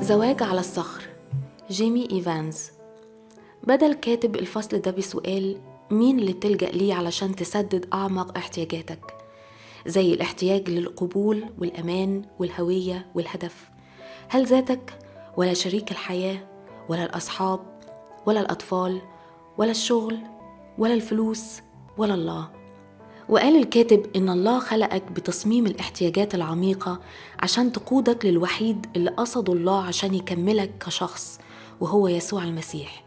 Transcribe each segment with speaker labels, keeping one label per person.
Speaker 1: زواج على الصخر، جيمي إيفانز. بدأ الكاتب الفصل ده بسؤال: مين اللي بتلجأ ليه علشان تسدد أعمق احتياجاتك، زي الاحتياج للقبول والأمان والهوية والهدف؟ هل ذاتك، ولا شريك الحياة، ولا الأصحاب، ولا الأطفال، ولا الشغل، ولا الفلوس، ولا الله؟ وقال الكاتب إن الله خلقك بتصميم الاحتياجات العميقة عشان تقودك للوحيد اللي قصده الله عشان يكملك كشخص، وهو يسوع المسيح،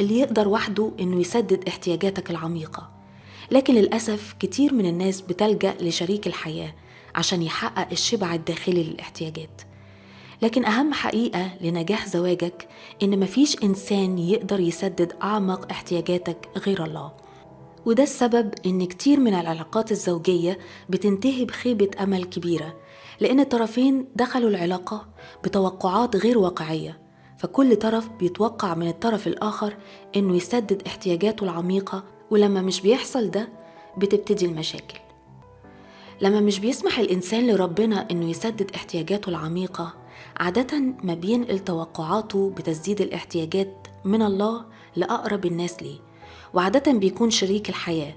Speaker 1: اللي يقدر وحده إنه يسدد احتياجاتك العميقة. لكن للأسف كتير من الناس بتلجأ لشريك الحياة عشان يحقق الشبع الداخلي للاحتياجات. لكن أهم حقيقة لنجاح زواجك إن مفيش إنسان يقدر يسدد أعمق احتياجاتك غير الله. وده السبب إن كتير من العلاقات الزوجية بتنتهي بخيبة أمل كبيرة، لأن الطرفين دخلوا العلاقة بتوقعات غير واقعية، فكل طرف بيتوقع من الطرف الآخر إنه يسدد احتياجاته العميقة، ولما مش بيحصل ده بتبتدي المشاكل. لما مش بيسمح الإنسان لربنا إنه يسدد احتياجاته العميقة، عادة ما بينقل توقعاته بتسديد الاحتياجات من الله لأقرب الناس ليه، وعادة بيكون شريك الحياة،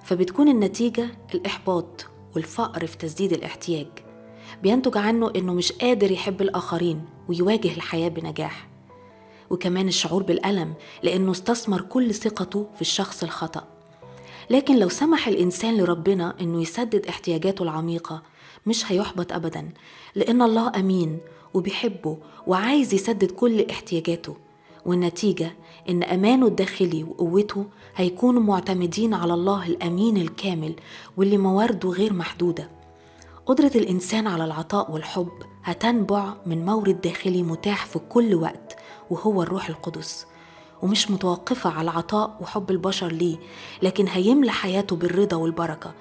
Speaker 1: فبتكون النتيجة الإحباط والفقر في تسديد الاحتياج. بينتج عنه إنه مش قادر يحب الآخرين ويواجه الحياة بنجاح، وكمان الشعور بالألم لأنه استثمر كل ثقته في الشخص الخطأ. لكن لو سمح الإنسان لربنا إنه يسدد احتياجاته العميقة، مش هيحبط أبداً، لأن الله أمين وبيحبه وعايز يسدد كل احتياجاته. والنتيجة إن أمانه الداخلي وقوته هيكونوا معتمدين على الله الأمين الكامل واللي موارده غير محدودة. قدرة الإنسان على العطاء والحب هتنبع من مورد داخلي متاح في كل وقت، وهو الروح القدس، ومش متوقفة على عطاء وحب البشر ليه، لكن هيملى حياته بالرضا والبركة.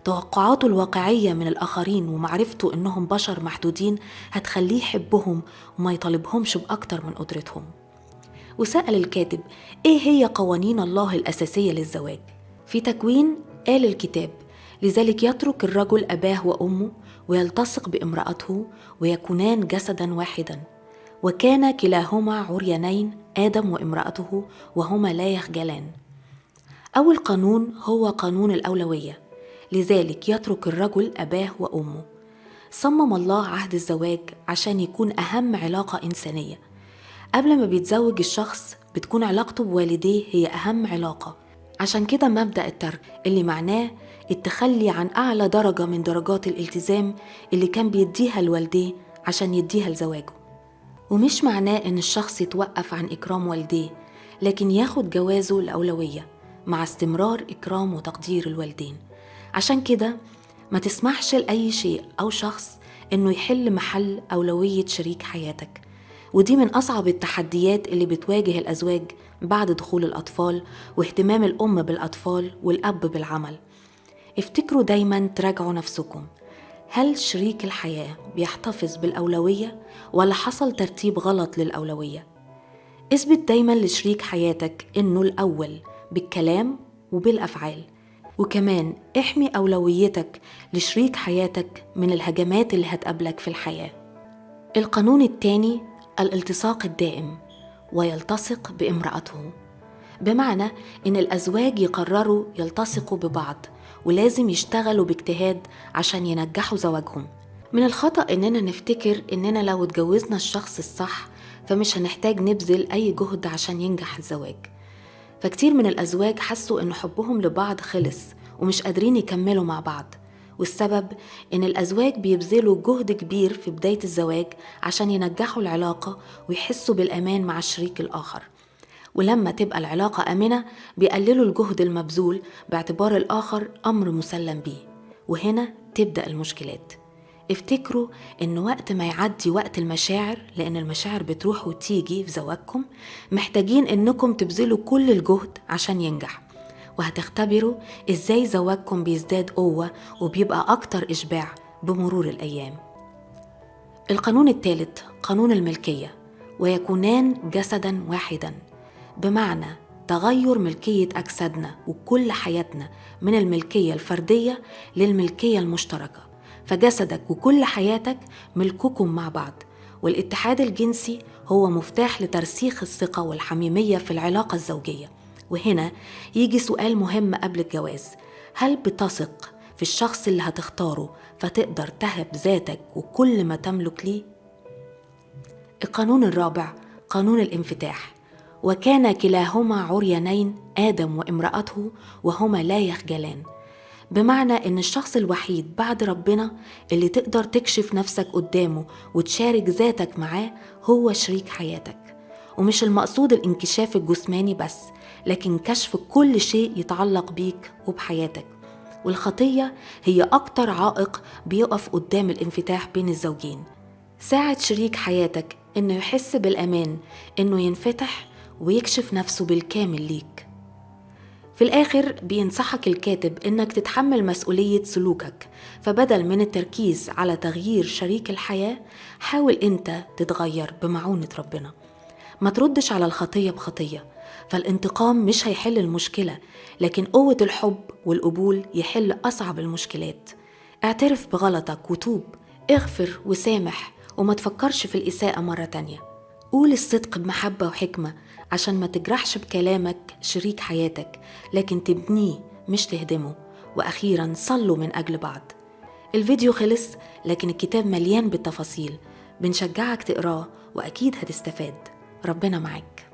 Speaker 1: توقعاته الواقعية من الآخرين ومعرفته إنهم بشر محدودين هتخليه يحبهم وما يطالبهمش بأكتر من قدرتهم. وسأل الكاتب: إيه هي قوانين الله الأساسية للزواج؟ في تكوين قال الكتاب: لذلك يترك الرجل أباه وأمه ويلتصق بامرأته ويكونان جسدا واحدا، وكان كلاهما عريانين، آدم وامرأته، وهما لا يخجلان. أول قانون هو قانون الأولوية، لذلك يترك الرجل أباه وأمه. صمم الله عهد الزواج عشان يكون أهم علاقة إنسانية. قبل ما بيتزوج الشخص بتكون علاقته بوالديه هي أهم علاقة. عشان كده مبدأ الترك، اللي معناه التخلي عن أعلى درجة من درجات الالتزام اللي كان بيديها لوالديه عشان يديها لزواجه. ومش معناه إن الشخص يتوقف عن إكرام والديه، لكن ياخد جوازه الأولوية مع استمرار إكرام وتقدير الوالدين. عشان كده ما تسمحش لأي شيء أو شخص إنه يحل محل أولوية شريك حياتك. ودي من أصعب التحديات اللي بتواجه الأزواج بعد دخول الأطفال واهتمام الأم بالأطفال والأب بالعمل. افتكروا دايما تراجعوا نفسكم، هل شريك الحياة بيحتفظ بالأولوية ولا حصل ترتيب غلط للأولوية؟ اثبت دايما لشريك حياتك إنه الأول بالكلام وبالأفعال، وكمان احمي أولويتك لشريك حياتك من الهجمات اللي هتقابلك في الحياة. القانون الثاني الالتصاق الدائم، ويلتصق بامرأته، بمعنى إن الأزواج يقرروا يلتصقوا ببعض ولازم يشتغلوا باجتهاد عشان ينجحوا زواجهم. من الخطأ إننا نفتكر إننا لو اتجوزنا الشخص الصح فمش هنحتاج نبذل أي جهد عشان ينجح الزواج. فكتير من الأزواج حسوا إن حبهم لبعض خلص ومش قادرين يكملوا مع بعض، والسبب إن الأزواج بيبذلوا جهد كبير في بداية الزواج عشان ينجحوا العلاقة ويحسوا بالأمان مع الشريك الآخر، ولما تبقى العلاقة آمنة بيقللوا الجهد المبذول باعتبار الآخر أمر مسلم بيه، وهنا تبدأ المشكلات. افتكروا إن وقت ما يعدي وقت المشاعر، لأن المشاعر بتروح وتيجي في زواجكم، محتاجين إنكم تبذلوا كل الجهد عشان ينجح، وهتختبروا إزاي زواجكم بيزداد قوة وبيبقى أكتر إشباع بمرور الأيام. القانون الثالث قانون الملكية، ويكونان جسدا واحدا، بمعنى تغير ملكية أجسادنا وكل حياتنا من الملكية الفردية للملكية المشتركة. فجسدك وكل حياتك ملككم مع بعض، والاتحاد الجنسي هو مفتاح لترسيخ الثقة والحميمية في العلاقة الزوجية. وهنا يجي سؤال مهم قبل الجواز: هل بتثق في الشخص اللي هتختاره فتقدر تهب ذاتك وكل ما تملك ليه؟ القانون الرابع، قانون الانفتاح. وكان كلاهما عريانين، آدم وامرأته، وهما لا يخجلان. بمعنى إن الشخص الوحيد بعد ربنا اللي تقدر تكشف نفسك قدامه وتشارك ذاتك معاه هو شريك حياتك. ومش المقصود الانكشاف الجسماني بس، لكن كشف كل شيء يتعلق بيك وبحياتك. والخطية هي أكتر عائق بيقف قدام الانفتاح بين الزوجين. ساعد شريك حياتك إنه يحس بالأمان، إنه ينفتح ويكشف نفسه بالكامل ليك. في الآخر بينصحك الكاتب إنك تتحمل مسؤولية سلوكك، فبدل من التركيز على تغيير شريك الحياة، حاول أنت تتغير بمعونة ربنا. ما تردش على الخطية بخطية، فالانتقام مش هيحل المشكلة، لكن قوة الحب والقبول يحل أصعب المشكلات. اعترف بغلطك وتوب، اغفر وسامح، وما تفكرش في الإساءة مرة تانية. قول الصدق بمحبة وحكمة عشان ما تجرحش بكلامك شريك حياتك، لكن تبنيه مش تهدمه. وأخيراً صلوا من أجل بعض. الفيديو خلص، لكن الكتاب مليان بالتفاصيل. بنشجعك تقراه وأكيد هتستفاد. ربنا معاك.